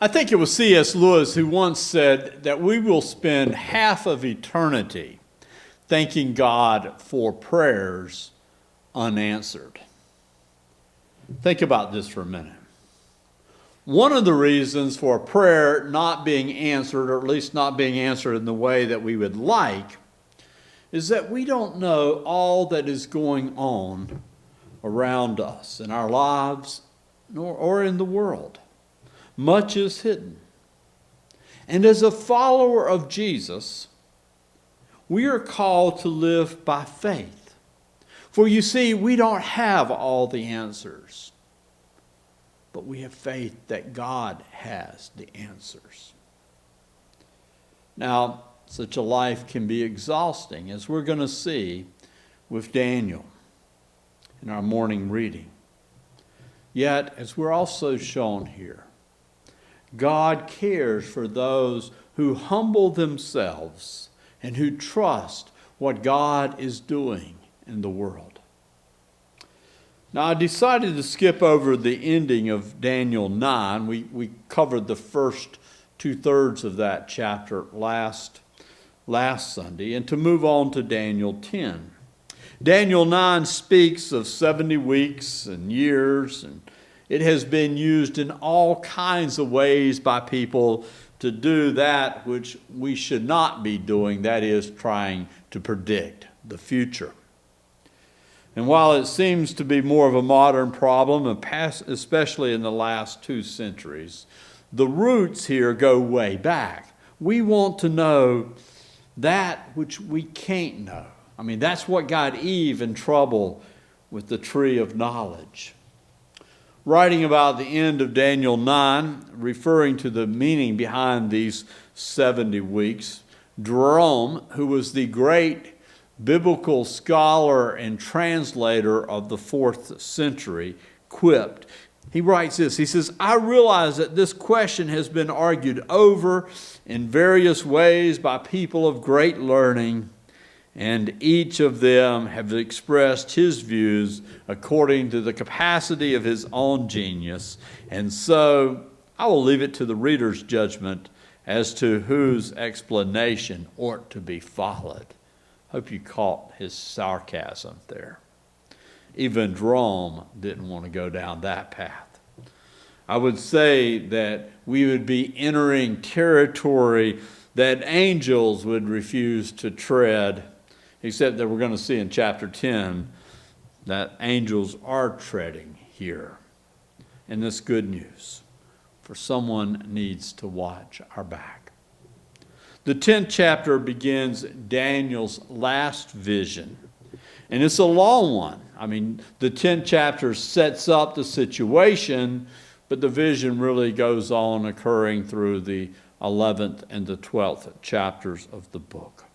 I think it was C.S. Lewis who once said that we will spend half of eternity thanking God for prayers unanswered. Think about this for a minute. One of the reasons for a prayer not being answered, or at least not being answered in the way that we would like, is that we don't know all that is going on around us in our lives or in the world. Much is hidden. And as a follower of Jesus, we are called to live by faith. For you see, we don't have all the answers, but we have faith that God has the answers. Now, such a life can be exhausting, as we're going to see with Daniel in our morning reading. Yet, as we're also shown here, God cares for those who humble themselves and who trust what God is doing in the world. Now, I decided to skip over the ending of Daniel 9. We covered the first 2/3 of that chapter last Sunday, and to move on to Daniel 10. Daniel 9 speaks of 70 weeks and years, and it has been used in all kinds of ways by people to do that which we should not be doing, that is, trying to predict the future. And while it seems to be more of a modern problem, especially in the last 2 centuries, the roots here go way back. We want to know that which we can't know. I mean, that's what got Eve in trouble with the tree of knowledge. Writing about the end of Daniel 9, referring to the meaning behind these 70 weeks, Jerome, who was the great biblical scholar and translator of the 4th century, quipped. He writes this, he says, "I realize that this question has been argued over in various ways by people of great learning, and each of them have expressed his views according to the capacity of his own genius. And so I will leave it to the reader's judgment as to whose explanation ought to be followed." Hope you caught his sarcasm there. Even Jerome didn't want to go down that path. I would say that we would be entering territory that angels would refuse to tread, except that we're going to see in chapter 10 that angels are treading here. And that's good news, for someone needs to watch our back. The 10th chapter begins Daniel's last vision, and it's a long one. I mean, the 10th chapter sets up the situation, but the vision really goes on occurring through the 11th and the 12th chapters of the book.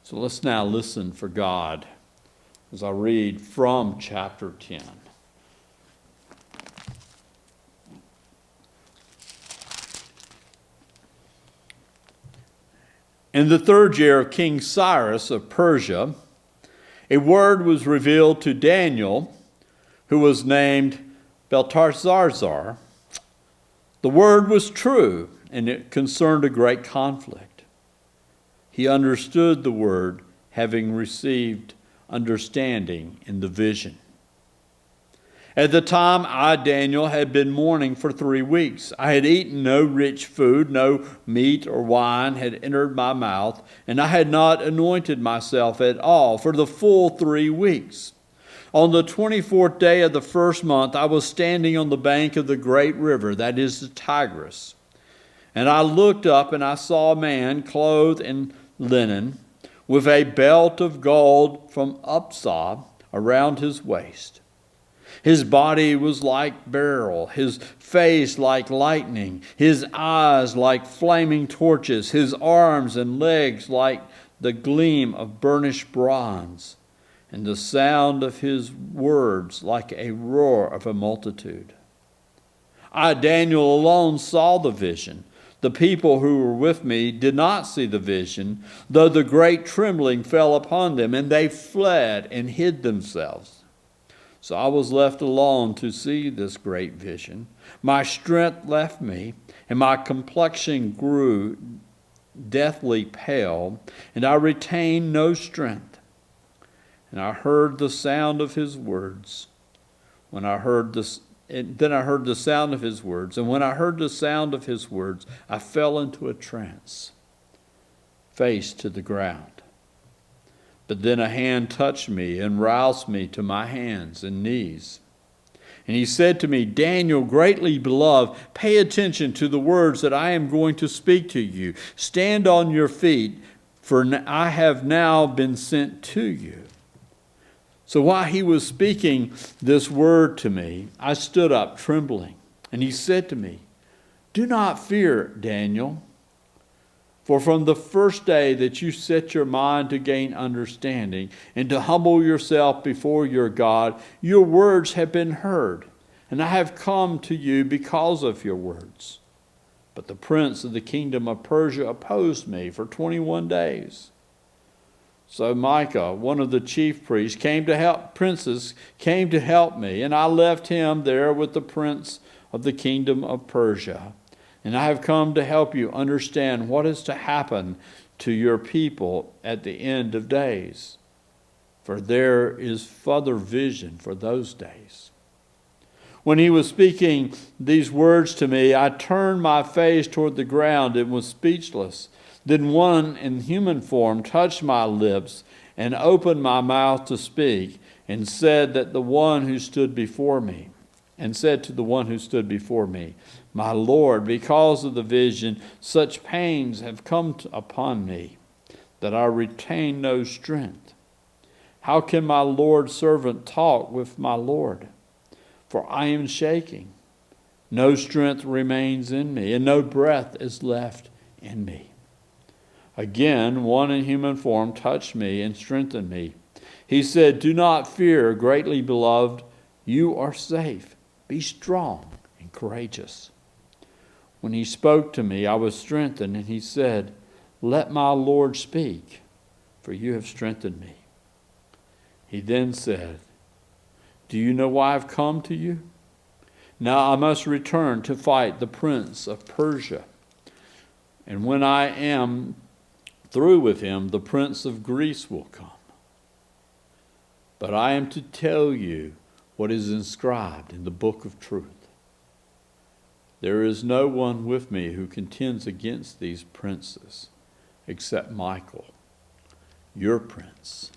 So let's now listen for God as I read from chapter 10. In the 3rd year of King Cyrus of Persia, a word was revealed to Daniel, who was named Belteshazzar. The word was true, and it concerned a great conflict. He understood the word, having received understanding in the vision. At the time, I, Daniel, had been mourning for 3 weeks. I had eaten no rich food, no meat or wine had entered my mouth, and I had not anointed myself at all for the full 3 weeks. On the 24th day of the 1st month, I was standing on the bank of the great river, that is the Tigris. And I looked up, and I saw a man clothed in linen, with a belt of gold from Upsah around his waist. His body was like beryl, his face like lightning, his eyes like flaming torches, his arms and legs like the gleam of burnished bronze, and the sound of his words like a roar of a multitude. I, Daniel, alone saw the vision. The people who were with me did not see the vision, though the great trembling fell upon them, and they fled and hid themselves. So I was left alone to see this great vision. My strength left me, and my complexion grew deathly pale, and I retained no strength. And I heard the sound of his words. Then I heard the sound of his words, and when I heard the sound of his words, I fell into a trance, face to the ground. But then a hand touched me and roused me to my hands and knees. And he said to me, Daniel, greatly beloved, pay attention to the words that I am going to speak to you. Stand on your feet, for I have now been sent to you. So while he was speaking this word to me, I stood up trembling. And he said to me, do not fear, Daniel. For from the first day that you set your mind to gain understanding and to humble yourself before your God, your words have been heard, and I have come to you because of your words. But the prince of the kingdom of Persia opposed me for 21 days. So Micah, one of the chief priests, princes came to help me, and I left him there with the prince of the kingdom of Persia. And I have come to help you understand what is to happen to your people at the end of days. For there is further vision for those days. When he was speaking these words to me, I turned my face toward the ground and was speechless. Then one in human form touched my lips and opened my mouth to speak, and said to the one who stood before me, My Lord, because of the vision, such pains have come upon me that I retain no strength. How can my Lord's servant talk with my Lord? For I am shaking. No strength remains in me, and no breath is left in me. Again, one in human form touched me and strengthened me. He said, do not fear, greatly beloved. You are safe. Be strong and courageous. When he spoke to me, I was strengthened, and he said, let my Lord speak, for you have strengthened me. He then said, do you know why I've come to you? Now I must return to fight the prince of Persia. And when I am through with him, the prince of Greece will come. But I am to tell you what is inscribed in the book of truth. There is no one with me who contends against these princes, except Michael, your prince.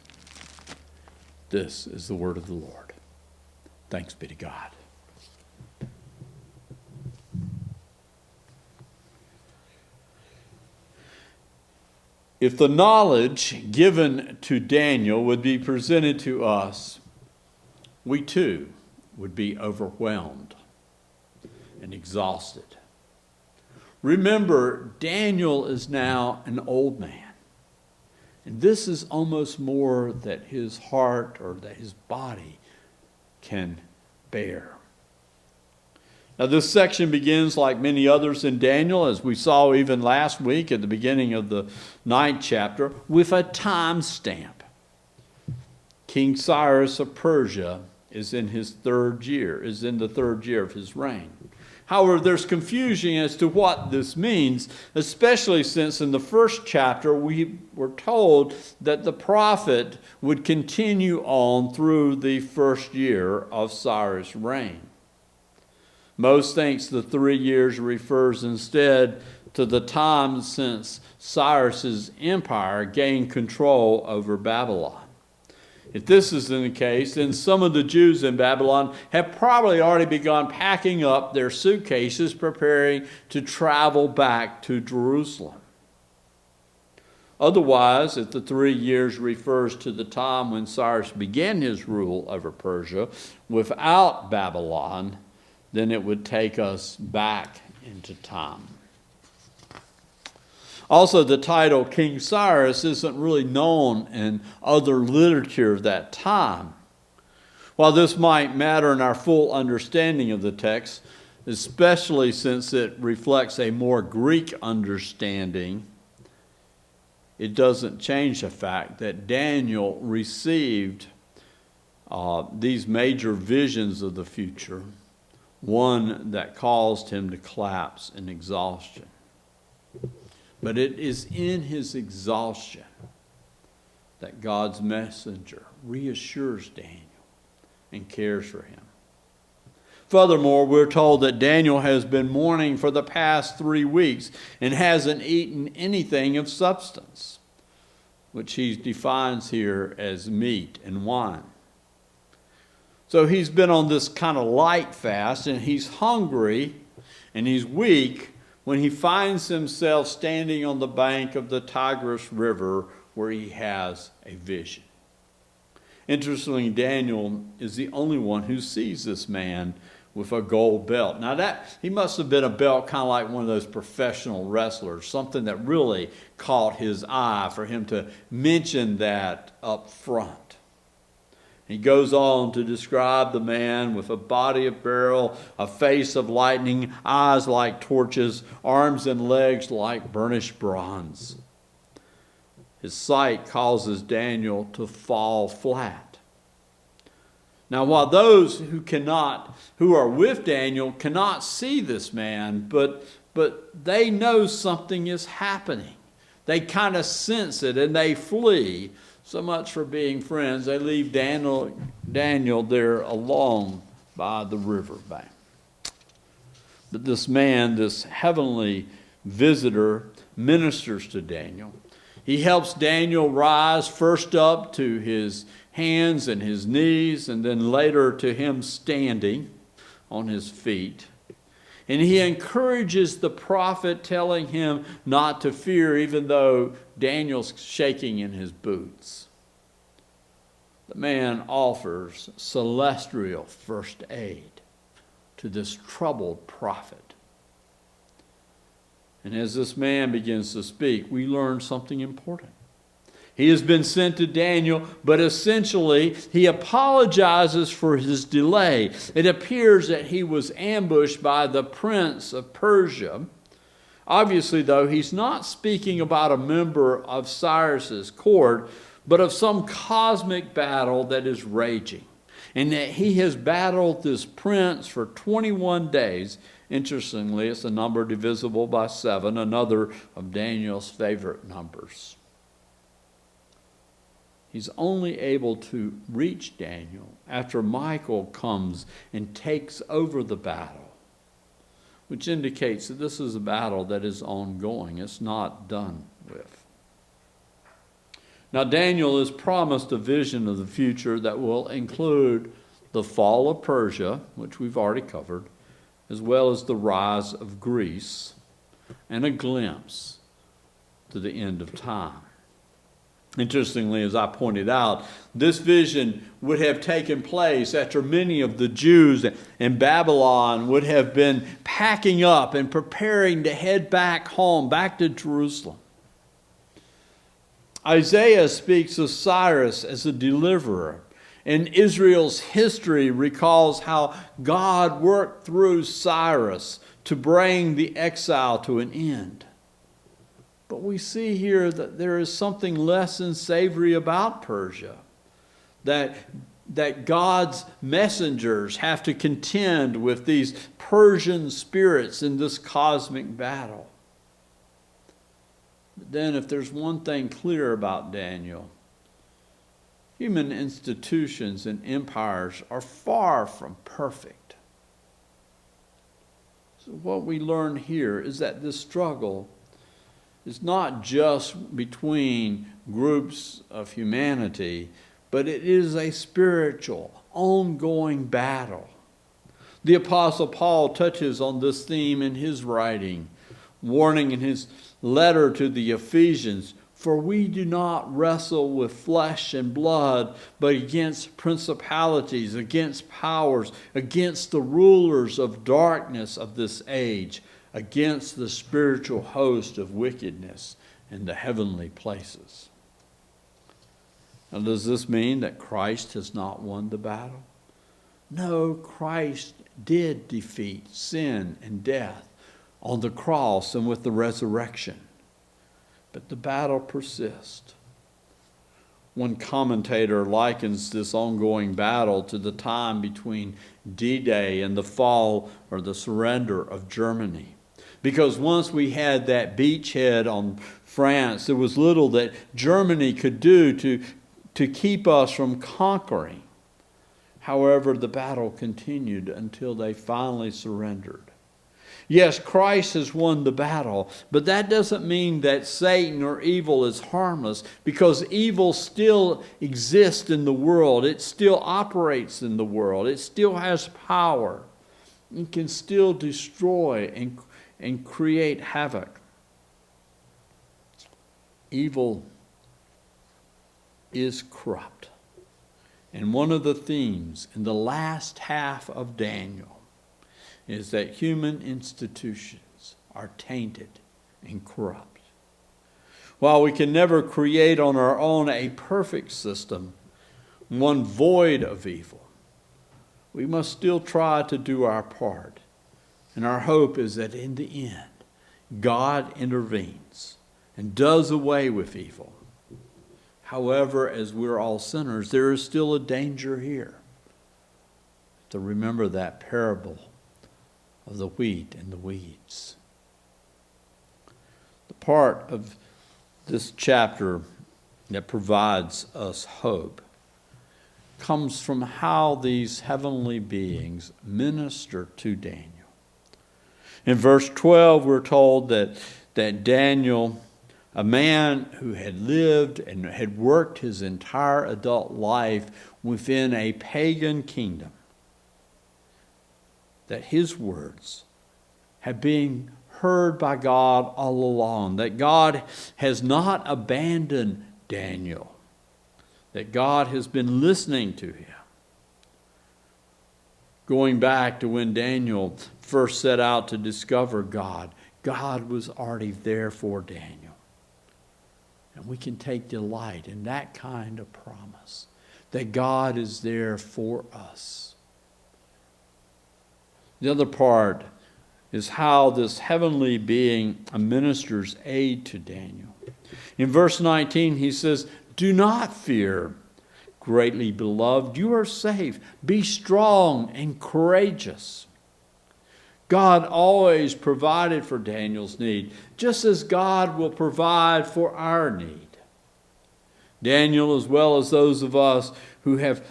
This is the word of the Lord. Thanks be to God. If the knowledge given to Daniel would be presented to us, we too would be overwhelmed and exhausted. Remember, Daniel is now an old man. And this is almost more that his heart or that his body can bear. Now, this section begins, like many others in Daniel, as we saw even last week at the beginning of the 9th chapter, with a time stamp. King Cyrus of Persia is in the third year of his reign. However, there's confusion as to what this means, especially since in the first chapter we were told that the prophet would continue on through the first year of Cyrus' reign. Most thinks the 3 years refers instead to the time since Cyrus's empire gained control over Babylon. If this is the case, then some of the Jews in Babylon have probably already begun packing up their suitcases, preparing to travel back to Jerusalem. Otherwise, if the 3 years refers to the time when Cyrus began his rule over Persia without Babylon, then it would take us back into time. Also, the title King Cyrus isn't really known in other literature of that time. While this might matter in our full understanding of the text, especially since it reflects a more Greek understanding, it doesn't change the fact that Daniel received these major visions of the future, one that caused him to collapse in exhaustion. But it is in his exhaustion that God's messenger reassures Daniel and cares for him. Furthermore, we're told that Daniel has been mourning for the past 3 weeks and hasn't eaten anything of substance, which he defines here as meat and wine. So he's been on this kind of light fast, and he's hungry and he's weak when he finds himself standing on the bank of the Tigris River where he has a vision. Interestingly, Daniel is the only one who sees this man with a gold belt. Now he must have been a belt kind of like one of those professional wrestlers, something that really caught his eye for him to mention that up front. He goes on to describe the man with a body of beryl, a face of lightning, eyes like torches, arms and legs like burnished bronze. His sight causes Daniel to fall flat. Now, while those who are with Daniel cannot see this man, but they know something is happening. They kind of sense it and they flee. So much for being friends. They leave Daniel there alone by the riverbank. But this man, this heavenly visitor, ministers to Daniel. He helps Daniel rise first up to his hands and his knees, and then later to him standing on his feet. And he encourages the prophet, telling him not to fear, even though Daniel's shaking in his boots. The man offers celestial first aid to this troubled prophet. And as this man begins to speak, we learn something important. He has been sent to Daniel, but essentially he apologizes for his delay. It appears that he was ambushed by the prince of Persia. Obviously, though, he's not speaking about a member of Cyrus's court, but of some cosmic battle that is raging. And that he has battled this prince for 21 days. Interestingly, it's a number divisible by 7, another of Daniel's favorite numbers. He's only able to reach Daniel after Michael comes and takes over the battle, which indicates that this is a battle that is ongoing. It's not done with. Now, Daniel is promised a vision of the future that will include the fall of Persia, which we've already covered, as well as the rise of Greece, and a glimpse to the end of time. Interestingly, as I pointed out, this vision would have taken place after many of the Jews in Babylon would have been packing up and preparing to head back home, back to Jerusalem. Isaiah speaks of Cyrus as a deliverer, and Israel's history recalls how God worked through Cyrus to bring the exile to an end. But we see here that there is something less than savory about Persia, that God's messengers have to contend with these Persian spirits in this cosmic battle. But then if there's one thing clear about Daniel, human institutions and empires are far from perfect. So what we learn here is that this struggle is not just between groups of humanity, but it is a spiritual, ongoing battle. The Apostle Paul touches on this theme in his writing, warning in his letter to the Ephesians, "For we do not wrestle with flesh and blood, but against principalities, against powers, against the rulers of darkness of this age, against the spiritual host of wickedness in the heavenly places." Now, does this mean that Christ has not won the battle? No, Christ did defeat sin and death on the cross and with the resurrection. But the battle persists. One commentator likens this ongoing battle to the time between D-Day and the fall or the surrender of Germany. Because once we had that beachhead on France, there was little that Germany could do to keep us from conquering. However, the battle continued until they finally surrendered. Yes, Christ has won the battle, but that doesn't mean that Satan or evil is harmless, because evil still exists in the world. It still operates in the world. It still has power. It can still destroy and create havoc. Evil is corrupt. And one of the themes in the last half of Daniel is that human institutions are tainted and corrupt. While we can never create on our own a perfect system, one void of evil, we must still try to do our part. And our hope is that in the end, God intervenes and does away with evil. However, as we're all sinners, there is still a danger here. To remember that parable of the wheat and the weeds. The part of this chapter that provides us hope comes from how these heavenly beings minister to Daniel. In verse 12, we're told that Daniel, a man who had lived and had worked his entire adult life within a pagan kingdom, that his words have been heard by God all along, that God has not abandoned Daniel, that God has been listening to him. Going back to when Daniel first set out to discover God, God was already there for Daniel. And we can take delight in that kind of promise, that God is there for us. The other part is how this heavenly being administers aid to Daniel. In verse 19, he says, "Do not fear, greatly beloved. You are safe. Be strong and courageous." God always provided for Daniel's need, just as God will provide for our need. Daniel, as well as those of us who have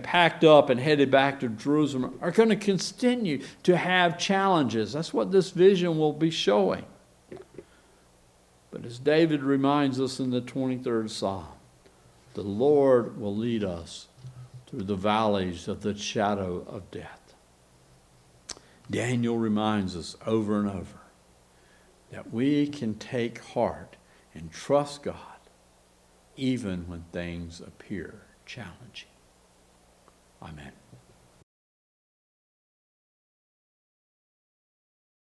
packed up and headed back to Jerusalem, are going to continue to have challenges. That's what this vision will be showing. But as David reminds us in the 23rd Psalm, the Lord will lead us through the valleys of the shadow of death. Daniel reminds us over and over that we can take heart and trust God even when things appear challenging.